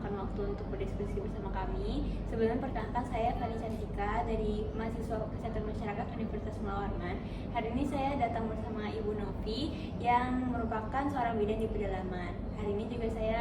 meluangkan waktu untuk berdiskusi bersama kami. Sebelum perkenalkan, saya Fani Cantika dari mahasiswa Kesehatan Masyarakat Universitas Mula Warman. Hari ini saya datang bersama Ibu Novi yang merupakan seorang bidan di pedalaman. Hari ini juga saya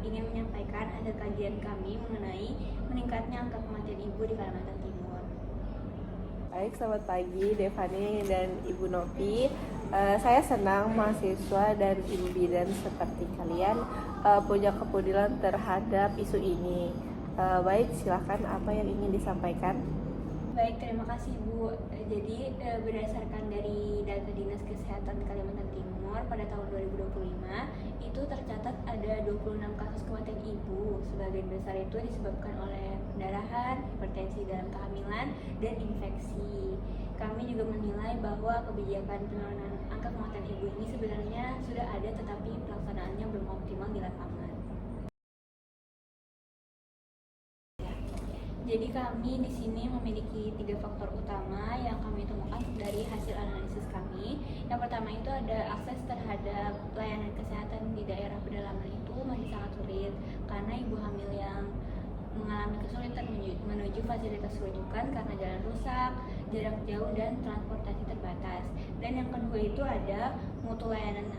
ingin menyampaikan hasil kajian kami mengenai meningkatnya angka kematian ibu di Kalimantan Timur. Baik, selamat pagi Devani dan Ibu Novi. Saya senang mahasiswa dan ibu bidan seperti kalian punya kepedulian terhadap isu ini. Baik, silakan apa yang ingin disampaikan? Baik, terima kasih Bu. Jadi berdasarkan dari data Dinas Kesehatan Kalimantan Timur pada tahun 2025 itu tercatat ada 26 kasus kematian ibu. Sebagian besar itu disebabkan oleh pendarahan, hipertensi dalam kehamilan, dan infeksi. Kami juga menilai bahwa kebijakan penurunan angka kematian ibu ini sebenarnya sudah ada, tetapi pelaksanaannya belum optimal di lapangan. Jadi kami di sini memiliki 3 faktor utama yang kami temukan dari hasil analisis kami. Yang pertama itu ada akses terhadap layanan kesehatan di daerah pedalaman itu masih sangat sulit karena ibu hamil yang mengalami kesulitan menuju fasilitas rujukan karena jalan rusak, jarak jauh, dan transportasi terbatas. Dan yang kedua itu ada mutu layanan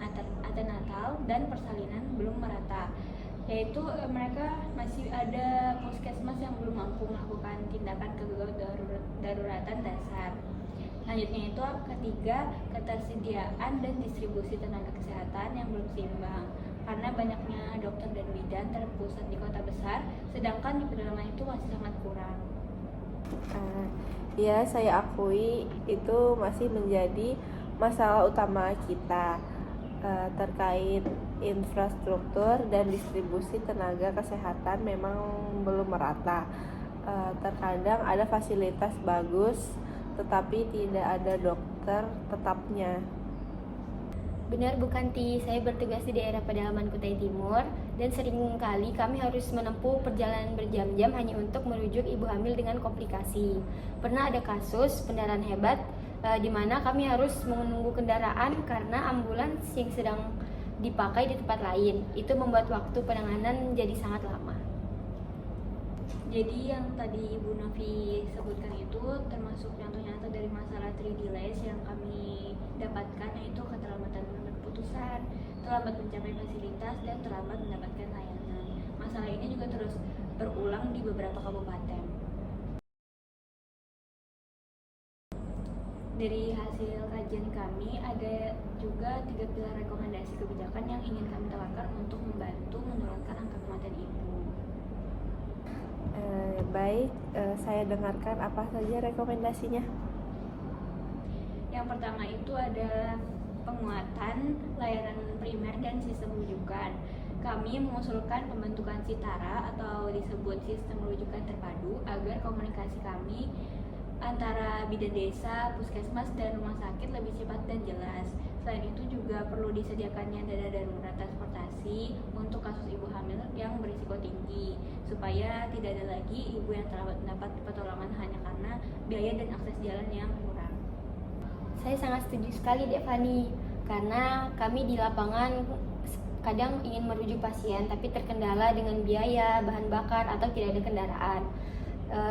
antenatal dan persalinan belum merata, yaitu mereka masih ada puskesmas yang belum mampu melakukan tindakan kegawat daruratan dasar. Selanjutnya itu ketiga, ketersediaan dan distribusi tenaga kesehatan yang belum seimbang karena banyaknya dokter dan bidan terpusat di kota besar, sedangkan di pedalaman itu masih sangat kurang. Ya, saya akui itu masih menjadi masalah utama kita terkait infrastruktur dan distribusi tenaga kesehatan memang belum merata. Terkadang ada fasilitas bagus tetapi tidak ada dokter tetapnya. Benar bukan Ti, saya bertugas di daerah pedalaman Kutai Timur dan seringkali kami harus menempuh perjalanan berjam-jam hanya untuk merujuk ibu hamil dengan komplikasi. Pernah ada kasus pendarahan hebat di mana kami harus menunggu kendaraan karena ambulans yang sedang dipakai di tempat lain. Itu membuat waktu penanganan menjadi sangat lama. Jadi yang tadi Ibu Novi sebutkan itu termasuk contoh nyata dari masalah 3 delays yang kami dapatkan, yaitu keterlambatan mengambil keputusan, terlambat mencapai fasilitas, dan terlambat mendapatkan layanan. Masalah ini juga terus berulang di beberapa kabupaten. Dari hasil kajian kami ada juga 3 pilar rekomendasi kebijakan yang ingin kami tawarkan untuk membantu menurunkan angka kematian ibu. Baik, saya dengarkan apa saja rekomendasinya. Yang pertama itu ada penguatan layanan primer dan sistem rujukan. Kami mengusulkan pembentukan Sitara atau disebut sistem rujukan terpadu agar komunikasi kami antara bidan desa, puskesmas, dan rumah sakit lebih cepat dan jelas. Selain itu juga perlu disediakannya dana darurat transportasi untuk kasus ibu hamil yang berisiko tinggi, supaya tidak ada lagi ibu yang terlambat mendapat pertolongan hanya karena biaya dan akses jalan yang kurang. Saya sangat setuju sekali Dek Fani, karena kami di lapangan kadang ingin merujuk pasien tapi terkendala dengan biaya, bahan bakar, atau tidak ada kendaraan.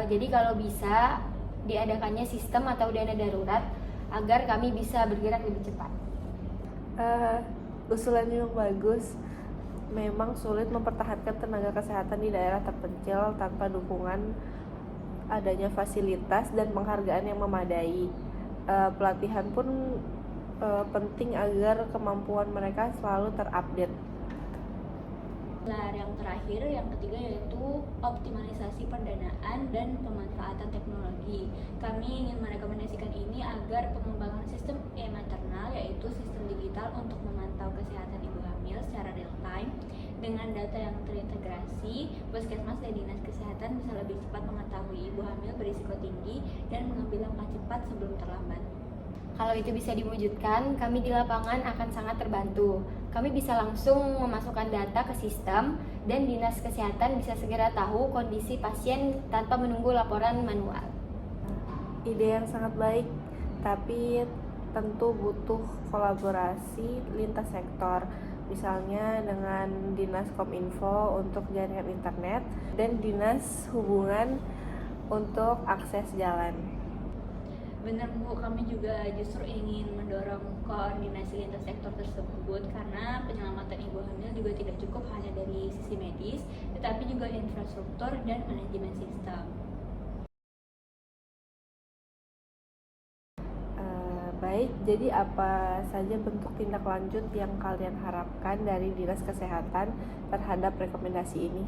Jadi kalau bisa diadakannya sistem atau dana darurat agar kami bisa bergerak lebih cepat. Usulannya yang bagus. Memang sulit mempertahankan tenaga kesehatan di daerah terpencil tanpa dukungan adanya fasilitas dan penghargaan yang memadai. Pelatihan pun penting agar kemampuan mereka selalu terupdate. Pilar yang terakhir, yang ketiga, yaitu optimalisasi pendanaan dan pemanfaatan teknologi. Kami ingin merekomendasikan ini agar pengembangan sistem e-maternal, yaitu sistem digital untuk memantau kesehatan ibu hamil secara real time dengan data yang terintegrasi, puskesmas dan dinas kesehatan bisa lebih cepat mengetahui ibu hamil berisiko tinggi dan mengambil langkah cepat sebelum terlambat. Kalau itu bisa diwujudkan, kami di lapangan akan sangat terbantu. Kami bisa langsung memasukkan data ke sistem dan dinas kesehatan bisa segera tahu kondisi pasien tanpa menunggu laporan manual. Ide yang sangat baik, tapi tentu butuh kolaborasi lintas sektor. misalnya dengan Dinas Kominfo untuk jaringan internet dan Dinas Hubungan untuk akses jalan. Benar Bu, kami juga justru ingin mendorong koordinasi lintas sektor tersebut karena penyelamatan ibu hamil juga tidak cukup hanya dari sisi medis, tetapi juga infrastruktur dan manajemen sistem. Baik, jadi apa saja bentuk tindak lanjut yang kalian harapkan dari Dinas Kesehatan terhadap rekomendasi ini?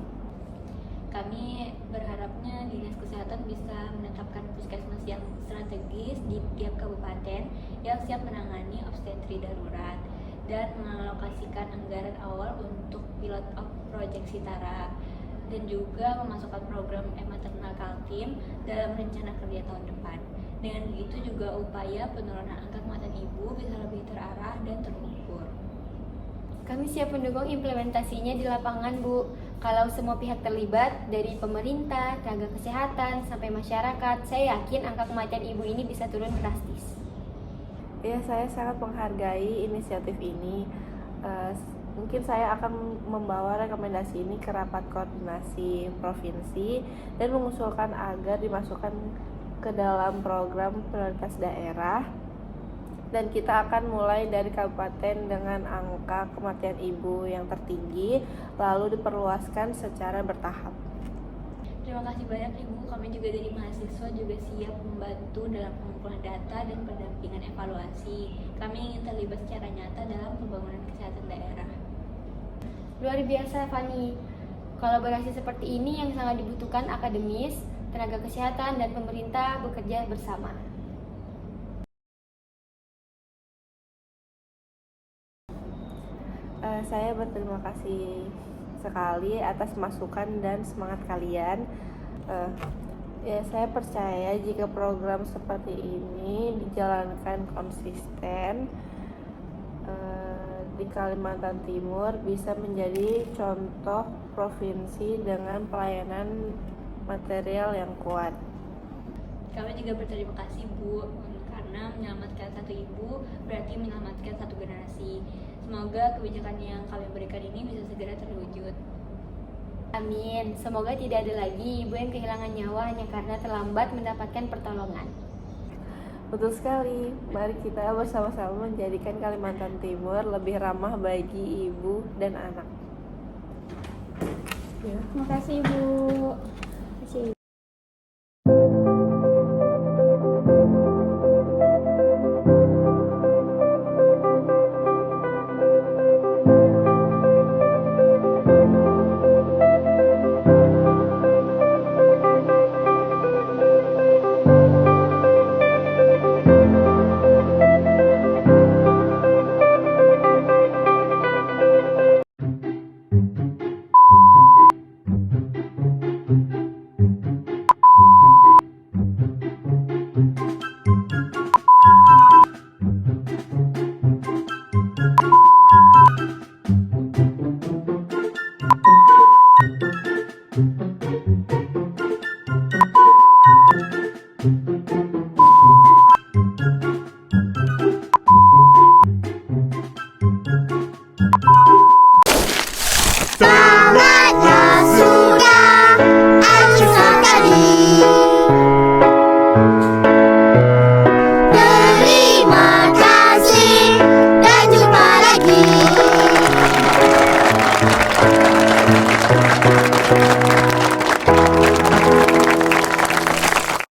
Kami berharapnya Dinas Kesehatan bisa menetapkan puskesmas yang strategis di tiap kabupaten yang siap menangani obstetri darurat dan mengalokasikan anggaran awal untuk pilot of project Sitara dan juga memasukkan program maternal Kaltim dalam rencana kerja tahun depan. Dengan begitu juga upaya penurunan angka kematian ibu bisa lebih terarah dan terukur. Kami siap mendukung implementasinya di lapangan, Bu. Kalau semua pihak terlibat, dari pemerintah, tenaga kesehatan, sampai masyarakat, saya yakin angka kematian ibu ini bisa turun drastis. Ya, saya sangat menghargai inisiatif ini. Mungkin saya akan membawa rekomendasi ini ke rapat koordinasi provinsi dan mengusulkan agar dimasukkan ke dalam program prioritas daerah. Dan kita akan mulai dari kabupaten dengan angka kematian ibu yang tertinggi, lalu diperluaskan secara bertahap. Terima kasih banyak Ibu, kami juga dari mahasiswa juga siap membantu dalam pengumpulan data dan pendampingan evaluasi. Kami ingin terlibat secara nyata dalam pembangunan kesehatan daerah. Luar biasa, Fani. Kolaborasi seperti ini yang sangat dibutuhkan akademis, tenaga kesehatan, dan pemerintah bekerja bersama. Saya berterima kasih sekali atas masukan dan semangat kalian. Saya percaya jika program seperti ini dijalankan konsisten di Kalimantan Timur bisa menjadi contoh provinsi dengan pelayanan material yang kuat. Kami juga berterima kasih Bu, karena menyelamatkan satu ibu berarti menyelamatkan satu generasi. Semoga kebijakan yang kami berikan ini bisa segera terwujud. Amin. Semoga tidak ada lagi ibu yang kehilangan nyawa hanya karena terlambat mendapatkan pertolongan. Betul sekali. Mari kita bersama-sama menjadikan Kalimantan Timur lebih ramah bagi ibu dan anak. Terima kasih, Bu.